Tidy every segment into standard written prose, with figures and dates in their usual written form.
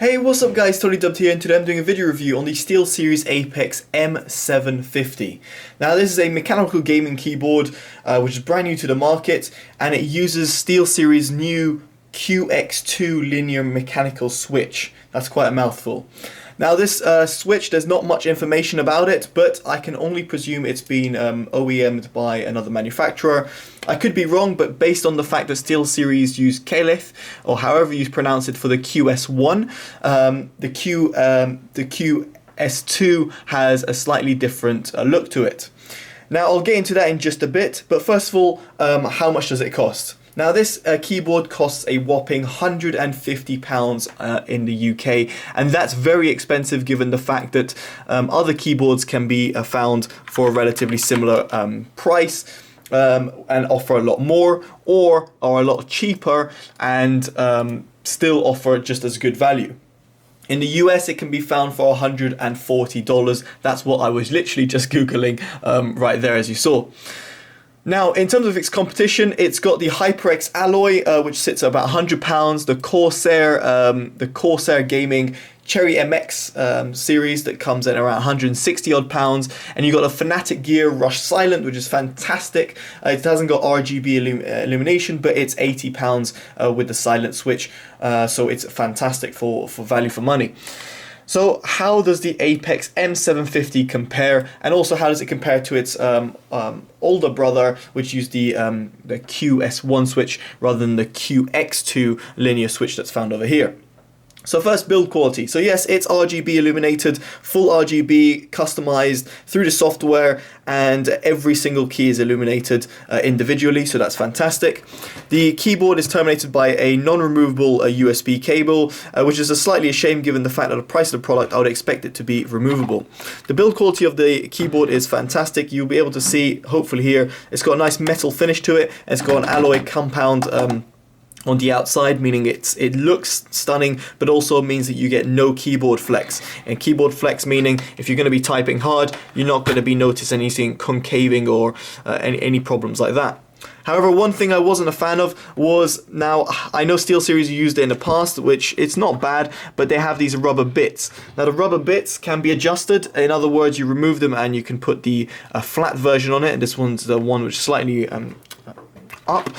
Hey, what's up guys, TotallyDubbed here, and today I'm doing a video review on the SteelSeries Apex M750. Now this is a mechanical gaming keyboard which is brand new to the market, and it uses SteelSeries' new QX2 linear mechanical switch. That's quite a mouthful. Now this switch, there's not much information about it, but I can only presume it's been OEM'd by another manufacturer. I could be wrong, but based on the fact that SteelSeries use Caliph, or however you pronounce it for the QS1, the QS2 has a slightly different look to it. Now I'll get into that in just a bit, but first of all, how much does it cost? Now this keyboard costs a whopping £150 in the UK, and that's very expensive given the fact that other keyboards can be found for a relatively similar price and offer a lot more, or are a lot cheaper and still offer just as good value. In the US, it can be found for $140. That's what I was literally just Googling right there, as you saw. Now, in terms of its competition, it's got the HyperX alloy, which sits at about £100. The Corsair Gaming Cherry MX series that comes in around 160 odd pounds, and you've got a Fanatic Gear Rush Silent, which is fantastic. It hasn't got RGB illumination, but it's £80 with the silent switch, so it's fantastic for value for money. So how does the Apex M750 compare, and also how does it compare to its older brother, which used the QS1 switch rather than the QX2 linear switch that's found over here? So first, build quality. So yes, it's RGB illuminated, full RGB, customized through the software, and every single key is illuminated individually, so that's fantastic. The keyboard is terminated by a non-removable USB cable, which is slightly a shame given the fact that the price of the product, I would expect it to be removable. The build quality of the keyboard is fantastic. You'll be able to see, hopefully here, it's got a nice metal finish to it. It's got an alloy compound on the outside, meaning it looks stunning, but also means that you get no keyboard flex. And keyboard flex meaning if you're going to be typing hard, you're not going to be noticing anything concaving or any problems like that. However, one thing I wasn't a fan of was, now I know SteelSeries used it in the past, which it's not bad, but they have these rubber bits. Now the rubber bits can be adjusted. In other words, you remove them and you can put the flat version on it, and this one's the one which is slightly up.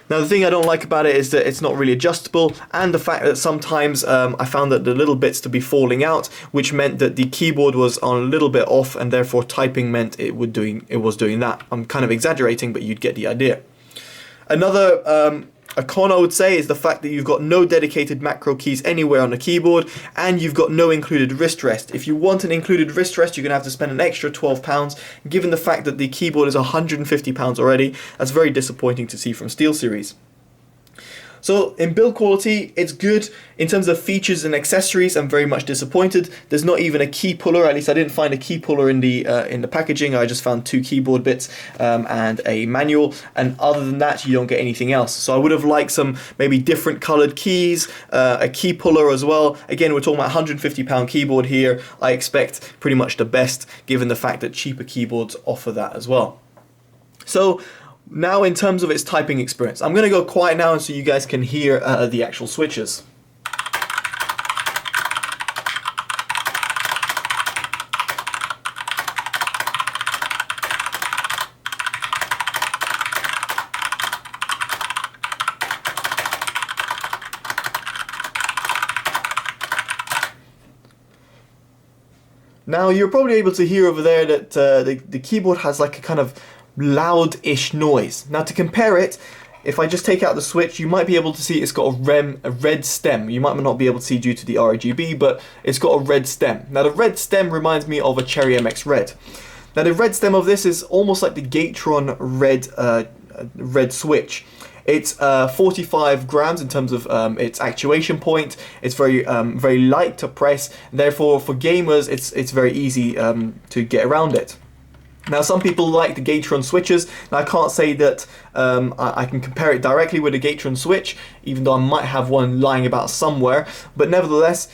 Now the thing I don't like about it is that it's not really adjustable, and the fact that sometimes I found that the little bits to be falling out, which meant that the keyboard was on a little bit off, and therefore typing meant it was doing that. I'm kind of exaggerating, but you'd get the idea. Another a con I would say is the fact that you've got no dedicated macro keys anywhere on the keyboard, and you've got no included wrist rest. If you want an included wrist rest, you're going to have to spend an extra £12. Given the fact that the keyboard is £150 already, that's very disappointing to see from SteelSeries. So in build quality, it's good. In terms of features and accessories, I'm very much disappointed. There's not even a key puller. At least I didn't find a key puller in the packaging. I just found two keyboard bits and a manual. And other than that, you don't get anything else. So I would have liked some maybe different colored keys, a key puller as well. Again, we're talking about £150 keyboard here. I expect pretty much the best, given the fact that cheaper keyboards offer that as well. So now in terms of its typing experience, I'm going to go quiet now so you guys can hear the actual switches. Now you're probably able to hear over there that the keyboard has like a kind of loud-ish noise. Now to compare it, if I just take out the switch, you might be able to see it's got a red stem. You might not be able to see due to the RGB, but it's got a red stem. Now the red stem reminds me of a Cherry MX Red. Now the red stem of this is almost like the Gatron red switch. It's 45 grams in terms of its actuation point. It's very light to press. Therefore, for gamers, it's very easy to get around it. Now some people like the Gatron switches. Now I can't say that I can compare it directly with a Gatron switch, even though I might have one lying about somewhere, but nevertheless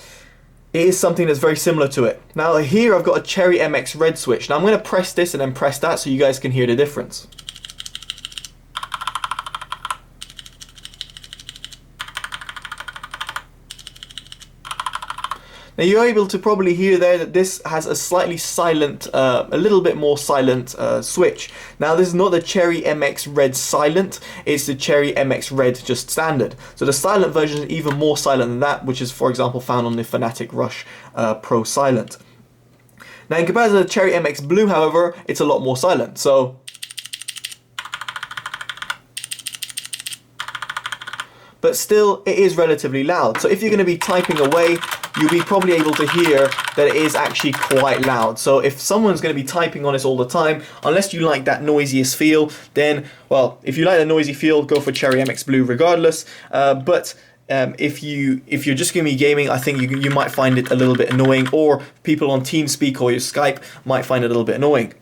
it is something that's very similar to it. Now here I've got a Cherry MX Red switch. Now I'm going to press this and then press that so you guys can hear the difference. Now you're able to probably hear there that this has a slightly silent, a little bit more silent switch. Now this is not the Cherry MX Red Silent, it's the Cherry MX Red just standard. So the silent version is even more silent than that, which is for example found on the Fanatic Rush Pro Silent. Now in comparison to the Cherry MX Blue, however, it's a lot more silent. So but still it is relatively loud. So if you're going to be typing away, you'll be probably able to hear that it is actually quite loud. So if someone's going to be typing on this all the time, unless you like that noisiest feel, then, well, if you like the noisy feel, go for Cherry MX Blue regardless. If you're just going to be gaming, I think you might find it a little bit annoying, or people on TeamSpeak or your Skype might find it a little bit annoying.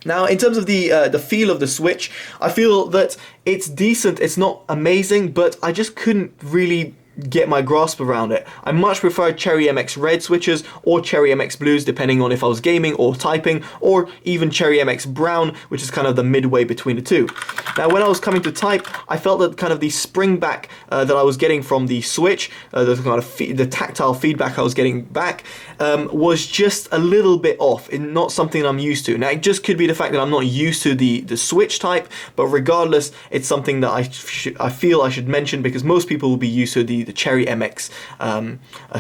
Now, in terms of the feel of the Switch, I feel that it's decent. It's not amazing, but I just couldn't really get my grasp around it. I much prefer Cherry MX Red switches or Cherry MX Blues, depending on if I was gaming or typing, or even Cherry MX Brown, which is kind of the midway between the two. Now, when I was coming to type, I felt that kind of the spring back that I was getting from the Switch, the kind of the tactile feedback I was getting back, was just a little bit off, and not something I'm used to. Now, it just could be the fact that I'm not used to the Switch type, but regardless, it's something that I feel I should mention, because most people will be used to the Cherry MX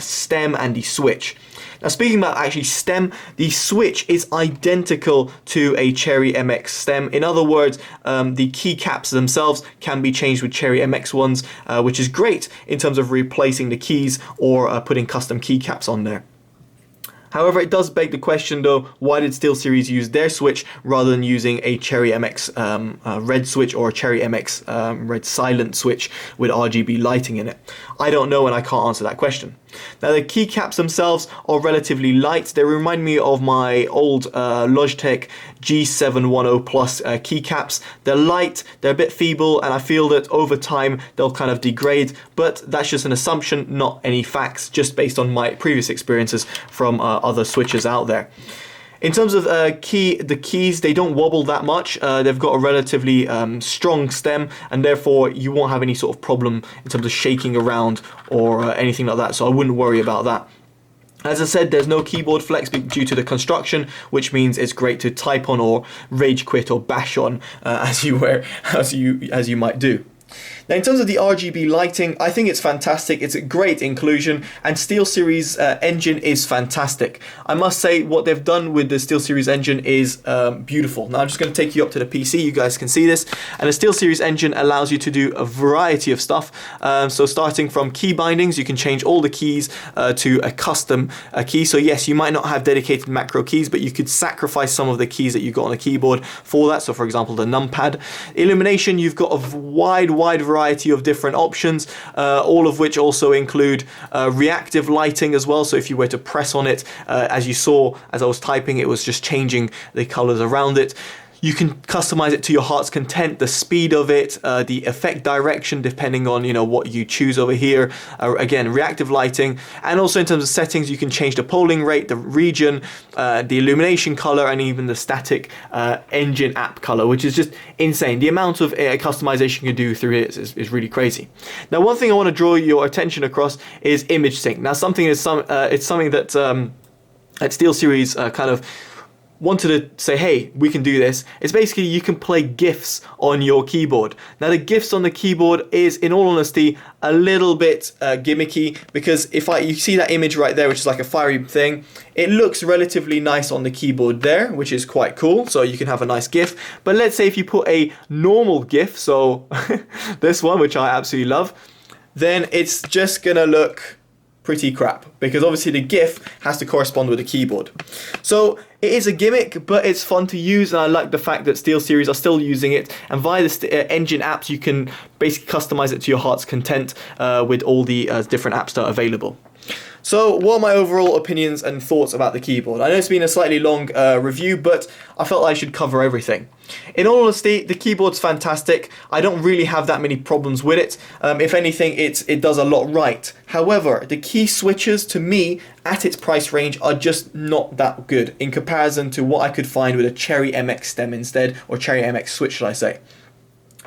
stem and the Switch. Now, speaking about actually stem, the Switch is identical to a Cherry MX stem. In other words, the keycaps themselves can be changed with Cherry MX ones, which is great in terms of replacing the keys or putting custom keycaps on there. However, it does beg the question though, why did SteelSeries use their Switch rather than using a Cherry MX Red Switch or a Cherry MX Red Silent Switch with RGB lighting in it? I don't know, and I can't answer that question. Now, the keycaps themselves are relatively light. They remind me of my old Logitech G710 Plus keycaps. They're light, they're a bit feeble, and I feel that over time they'll kind of degrade, but that's just an assumption, not any facts, just based on my previous experiences from other switches out there. In terms of the keys, they don't wobble that much. They've got a relatively strong stem, and therefore you won't have any sort of problem in terms of shaking around or anything like that, so I wouldn't worry about that. As I said, there's no keyboard flex due to the construction, which means it's great to type on or rage quit or bash on as you might do. Now, in terms of the RGB lighting, I think it's fantastic. It's a great inclusion, and SteelSeries engine is fantastic. I must say, what they've done with the SteelSeries engine is beautiful. Now, I'm just going to take you up to the PC. You guys can see this, and the SteelSeries engine allows you to do a variety of stuff. So starting from key bindings, you can change all the keys to a custom key. So yes, you might not have dedicated macro keys, but you could sacrifice some of the keys that you got on the keyboard for that. So for example, the numpad. Illumination, you've got a wide variety of different options, all of which also include reactive lighting as well. So if you were to press on it, as you saw as I was typing, it was just changing the colors around it. You can customize it to your heart's content, the speed of it, the effect direction, depending on what you choose over here. Again, reactive lighting, and also in terms of settings, you can change the polling rate, the region, the illumination color, and even the static engine app color, which is just insane. The amount of customization you can do through it is really crazy. Now, one thing I want to draw your attention across is image sync. Now, it's something that at SteelSeries kind of wanted to say, hey, we can do this. It's basically you can play GIFs on your keyboard. Now, the GIFs on the keyboard is, in all honesty, a little bit gimmicky, because you see that image right there, which is like a fiery thing, it looks relatively nice on the keyboard there, which is quite cool, so you can have a nice GIF. But let's say if you put a normal GIF, so this one, which I absolutely love, then it's just gonna look pretty crap, because obviously the GIF has to correspond with the keyboard. So it is a gimmick, but it's fun to use, and I like the fact that SteelSeries are still using it, and via the engine apps you can basically customize it to your heart's content with all the different apps that are available. So what are my overall opinions and thoughts about the keyboard? I know it's been a slightly long review, but I felt I should cover everything. In all honesty, the keyboard's fantastic. I don't really have that many problems with it. If anything, it does a lot right. However, the key switches, to me, at its price range, are just not that good in comparison to what I could find with a Cherry MX stem instead, or Cherry MX switch, should I say.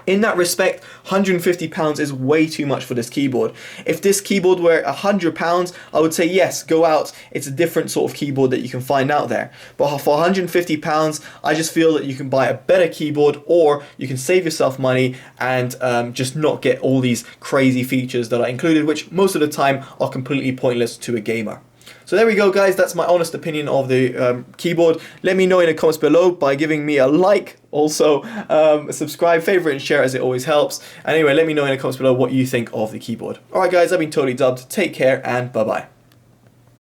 In that respect, £150 is way too much for this keyboard. If this keyboard were £100, I would say yes, go out. It's a different sort of keyboard that you can find out there. But for £150, I just feel that you can buy a better keyboard, or you can save yourself money and just not get all these crazy features that are included, which most of the time are completely pointless to a gamer. So there we go, guys. That's my honest opinion of the keyboard. Let me know in the comments below by giving me a like. Also, subscribe, favorite, and share, as it always helps. Anyway, let me know in the comments below what you think of the keyboard. Alright, guys, I've been Totally Dubbed. Take care, and bye-bye.